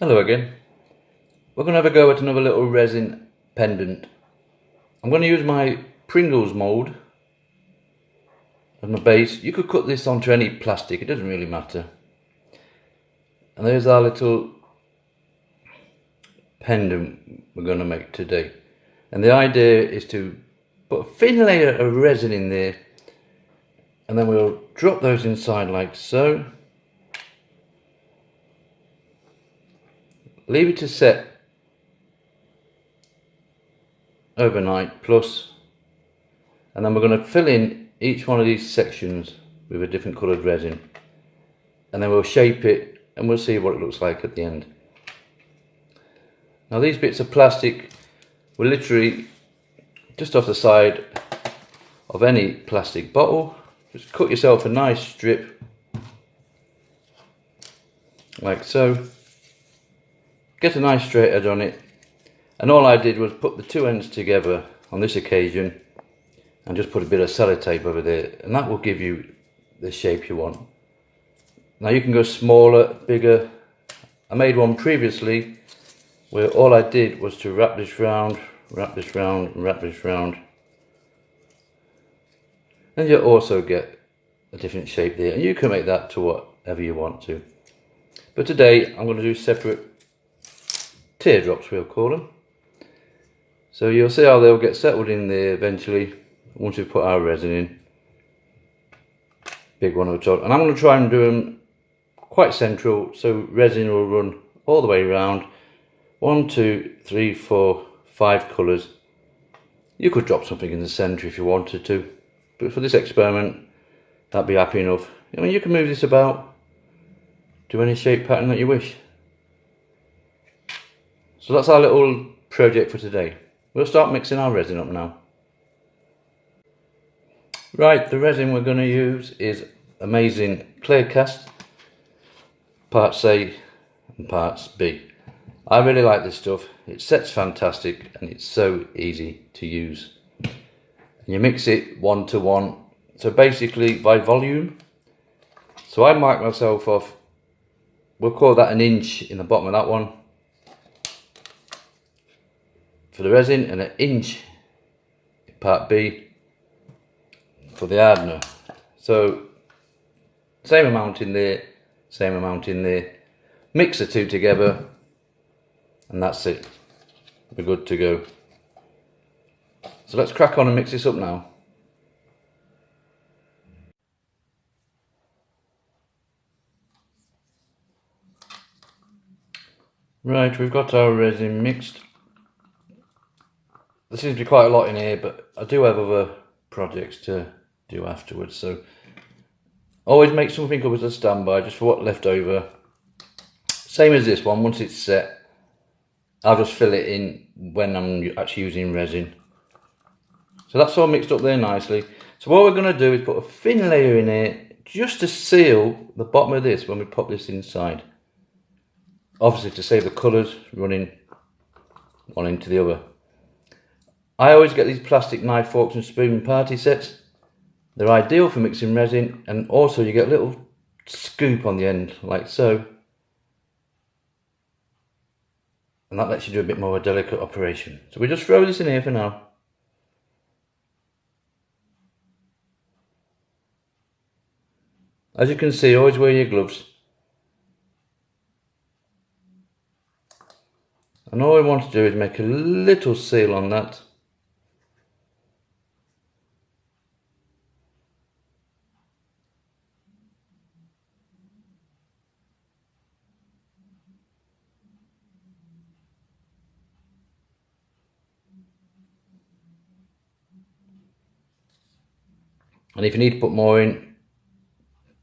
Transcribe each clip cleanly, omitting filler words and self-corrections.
Hello again. We're going to have a go at another little resin pendant. I'm going to use my Pringles mould as my base. You could cut this onto any plastic, it doesn't really matter. And there's our little pendant we're going to make today. And the idea is to put a thin layer of resin in there, and then we'll drop those inside like so. Leave it to set overnight plus, and then we're going to fill in each one of these sections with a different coloured resin, and then we'll shape it and we'll see what it looks like at the end. Now these bits of plastic were literally just off the side of any plastic bottle. Just cut yourself a nice strip like so, get a nice straight edge on it, and all I did was put the two ends together on this occasion and just put a bit of sellotape over there, and that will give you the shape you want. Now you can go smaller, bigger. I made one previously where all I did was to wrap this round, wrap this round, wrap this round, and you also get a different shape there, and you can make that to whatever you want to. But today I'm going to do separate teardrops, we'll call them. So you'll see how they'll get settled in there eventually once we put our resin in. Big one at the top, and I'm going to try and do them quite central, so resin will run all the way around. 1, 2, 3, 4, 5 colours. You could drop something in the centre if you wanted to, but for this experiment that'd be happy enough. I mean, you can move this about, do any shape pattern that you wish. So that's our little project for today. We'll start mixing our resin up now. Right, the resin we're going to use is amazing clear cast, parts A and parts B. I really like this stuff. It sets fantastic and it's so easy to use. And you mix it 1 to 1, so basically by volume. So I mark myself off, we'll call that 1 inch in the bottom of that one for the resin, and 1 inch in part B for the hardener. So same amount in there, same amount in there. Mix the two together and that's it. We're good to go. So let's crack on and mix this up now. Right, we've got our resin mixed. There seems to be quite a lot in here, but I do have other projects to do afterwards, so always make something up as a standby just for what's left over. Same as this one, once it's set I'll just fill it in when I'm actually using resin. So that's all mixed up there nicely. So what we're going to do is put a thin layer in here just to seal the bottom of this when we pop this inside. Obviously to save the colours running one into the other. I always get these plastic knife, forks and spoon party sets. They're ideal for mixing resin, and also you get a little scoop on the end like so. And that lets you do a bit more of a delicate operation. So we just throw this in here for now. As you can see, always wear your gloves. And all we want to do is make a little seal on that. And if you need to put more in,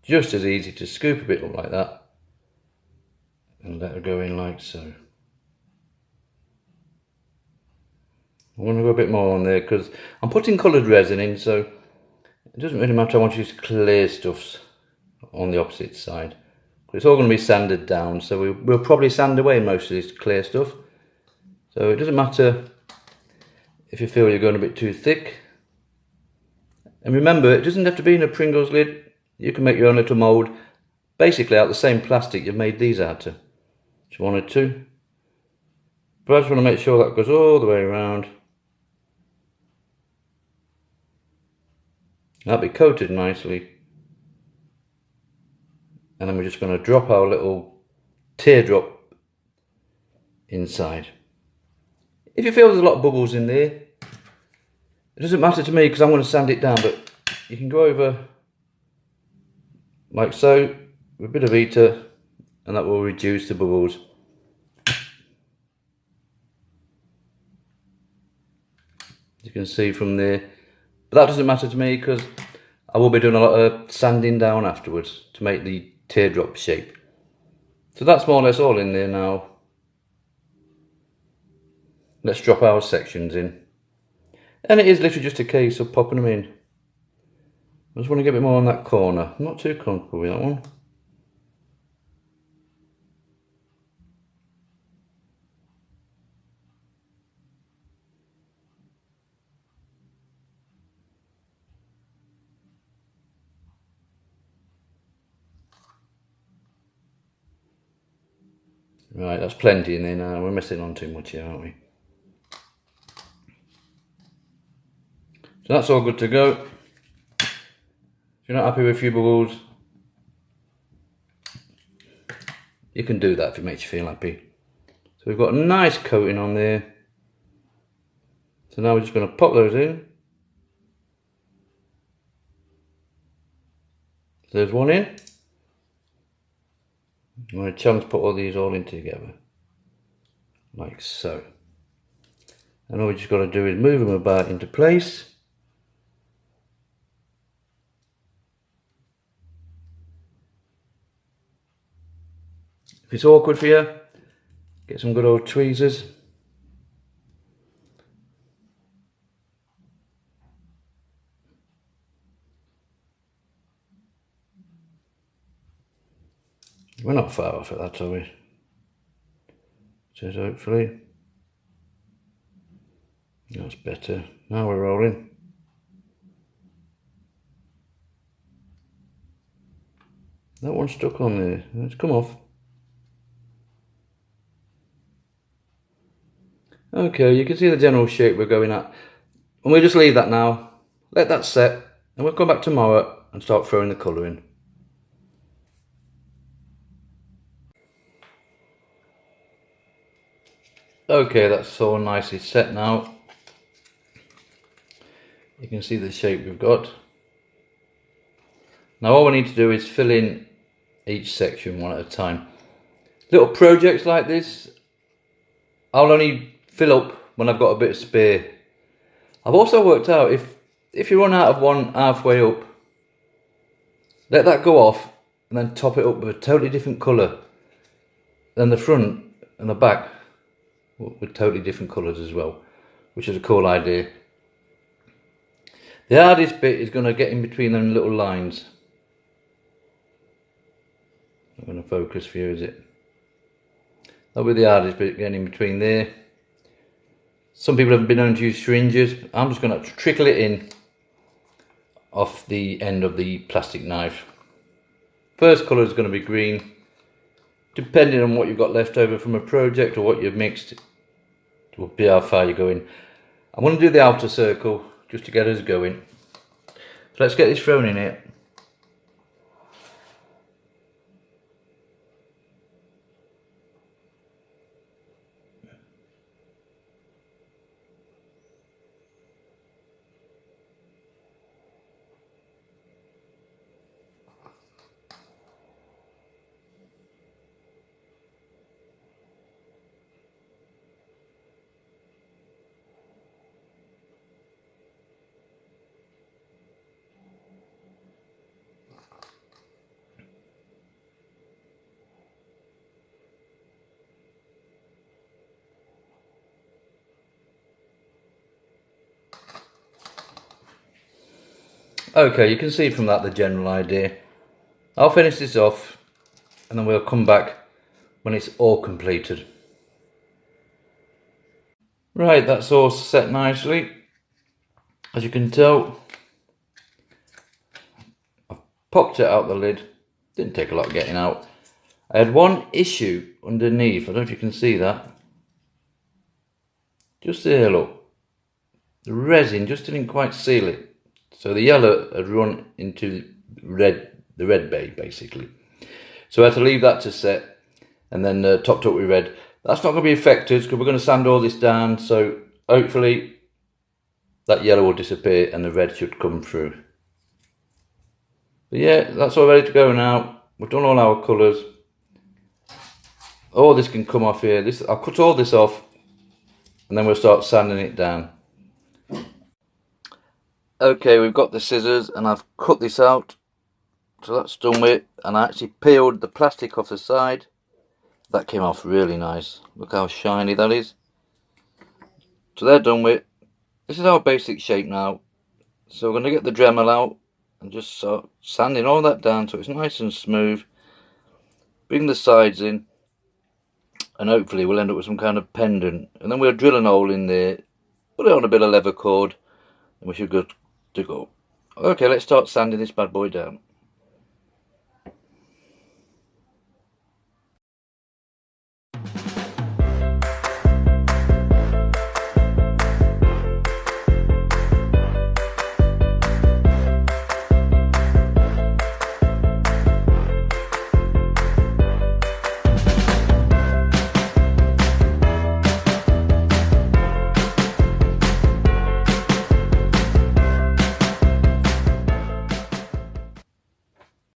just as easy to scoop a bit up like that and let it go in like so. I'm going to go a bit more on there because I'm putting coloured resin in, so it doesn't really matter. I want to use clear stuffs on the opposite side. It's all going to be sanded down, so we'll probably sand away most of this clear stuff. So it doesn't matter if you feel you're going a bit too thick. And remember, it doesn't have to be in a Pringles lid. You can make your own little mould, basically out of the same plastic you've made these out of. if you wanted to. But I just want to make sure that goes all the way around. That'll be coated nicely. And then we're just going to drop our little teardrop inside. If you feel there's a lot of bubbles in there, it doesn't matter to me because I'm going to sand it down, but you can go over like so with a bit of heater and that will reduce the bubbles. You can see from there, but that doesn't matter to me because I will be doing a lot of sanding down afterwards to make the teardrop shape. So that's more or less all in there now. Let's drop our sections in. And it is literally just a case of popping them in. I just want to get a bit more on that corner. I'm not too comfortable with that one. Right, that's plenty in there now. We're missing on too much here, aren't we? So that's all good to go. If you're not happy with a few bubbles, you can do that if it makes you feel happy. So we've got a nice coating on there. So now we're just going to pop those in. So there's one in. I'm going to chance put all these all in together. Like so. And all we just got to do is move them about into place. If it's awkward for you, get some good old tweezers. We're not far off at that, are we? So hopefully that's better. Now we're rolling. That one's stuck on there. Let's come off. Okay, you can see the general shape we're going at. And we'll just leave that now. Let that set. And we'll come back tomorrow and start throwing the colour in. Okay, that's all nicely set now. You can see the shape we've got. Now all we need to do is fill in each section one at a time. Little projects like this, I'll only fill up when I've got a bit of spare. I've also worked out if you run out of one halfway up, let that go off and then top it up with a totally different colour. Then the front and the back with totally different colours as well, which is a cool idea. The hardest bit is going to get in between them little lines. Not going to focus for you, is it? That'll be the hardest bit, getting in between there. Some people have been known to use syringes. I'm just going to trickle it in off the end of the plastic knife. First colour is going to be green. Depending on what you've got left over from a project or what you've mixed, it will be how far you're going. I'm going to do the outer circle just to get us going. So let's get this thrown in here. Okay, you can see from that the general idea. I'll finish this off and then we'll come back when it's all completed. Right, that's all set nicely. As you can tell, I've popped it out the lid. Didn't take a lot getting out. I had one issue underneath. I don't know if you can see that. Just there, look. The resin just didn't quite seal it. So the yellow had run into the red bay, basically. So I had to leave that to set and then topped up with red. That's not going to be affected because we're going to sand all this down. So hopefully that yellow will disappear and the red should come through. But yeah, that's all ready to go now. We've done all our colours. All this can come off here. I'll cut all this off and then we'll start sanding it down. Okay, we've got the scissors and I've cut this out. So that's done with, and I actually peeled the plastic off the side. That came off really nice. Look how shiny that is. So they're done with. This is our basic shape now. So we're going to get the Dremel out and just start sanding all that down so it's nice and smooth. Bring the sides in and hopefully we'll end up with some kind of pendant. And then we'll drill an hole in there, put it on a bit of leather cord and we should be good to go. Okay, let's start sanding this bad boy down.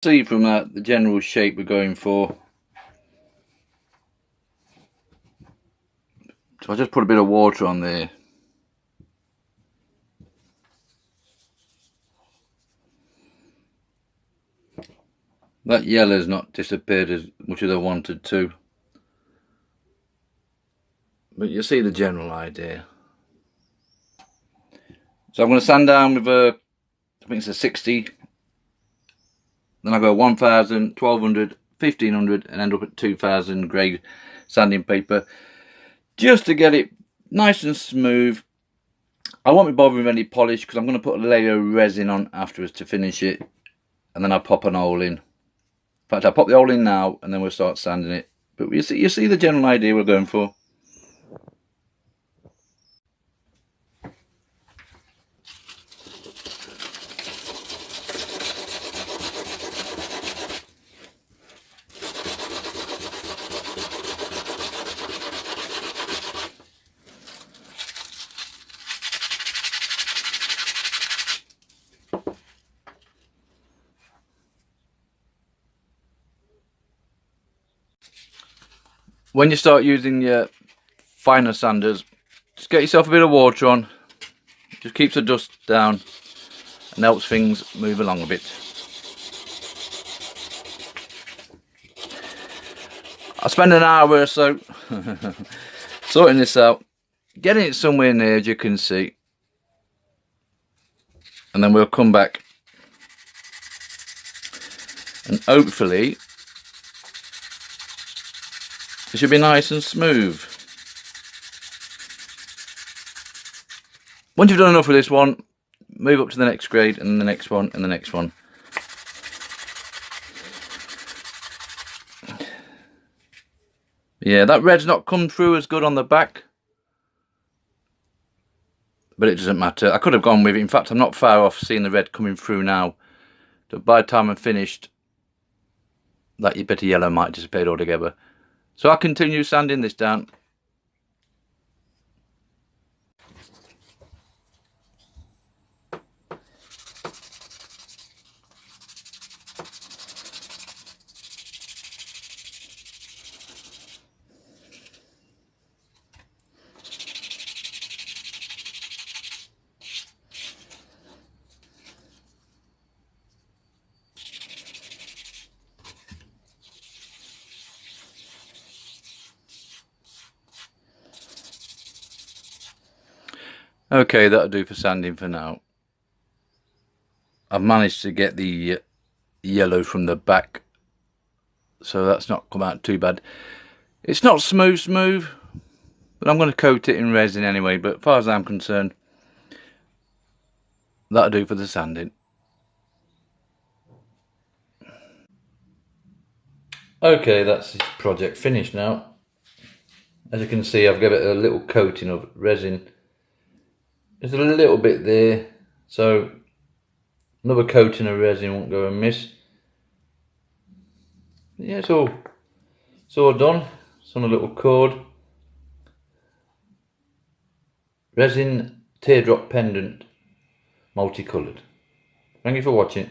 See from that the general shape we're going for. So I just put a bit of water on there. That yellow's not disappeared as much as I wanted to. But you see the general idea. So I'm going to sand down with I think it's a 60. Then I go 1000, 1200, 1500 and end up at 2000 grade sanding paper. Just to get it nice and smooth. I won't be bothering with any polish because I'm going to put a layer of resin on afterwards to finish it. And then I'll pop an hole in. In fact, I'll pop the hole in now and then we'll start sanding it. But you see the general idea we're going for. When you start using your finer sanders, just get yourself a bit of water on. Just keeps the dust down and helps things move along a bit. I spend an hour or so sorting this out, getting it somewhere near as you can see, and then we'll come back and hopefully it should be nice and smooth. Once you've done enough with this one, move up to the next grade and the next one and the next one. Yeah, that red's not come through as good on the back, but it doesn't matter. I could have gone with it. In fact, I'm not far off seeing the red coming through now. But by the time I'm finished, that bit of yellow might disappear altogether. So I'll continue sanding this down. Okay, that'll do for sanding for now. I've managed to get the yellow from the back, so that's not come out too bad. It's not smooth, but I'm going to coat it in resin anyway. But as far as I'm concerned, that'll do for the sanding. Okay, that's this project finished now. As you can see, I've given it a little coating of resin. There's a little bit there, so another coating of resin won't go amiss. Yeah, it's all done. It's on a little cord. Resin Teardrop pendant, multicoloured. Thank you for watching.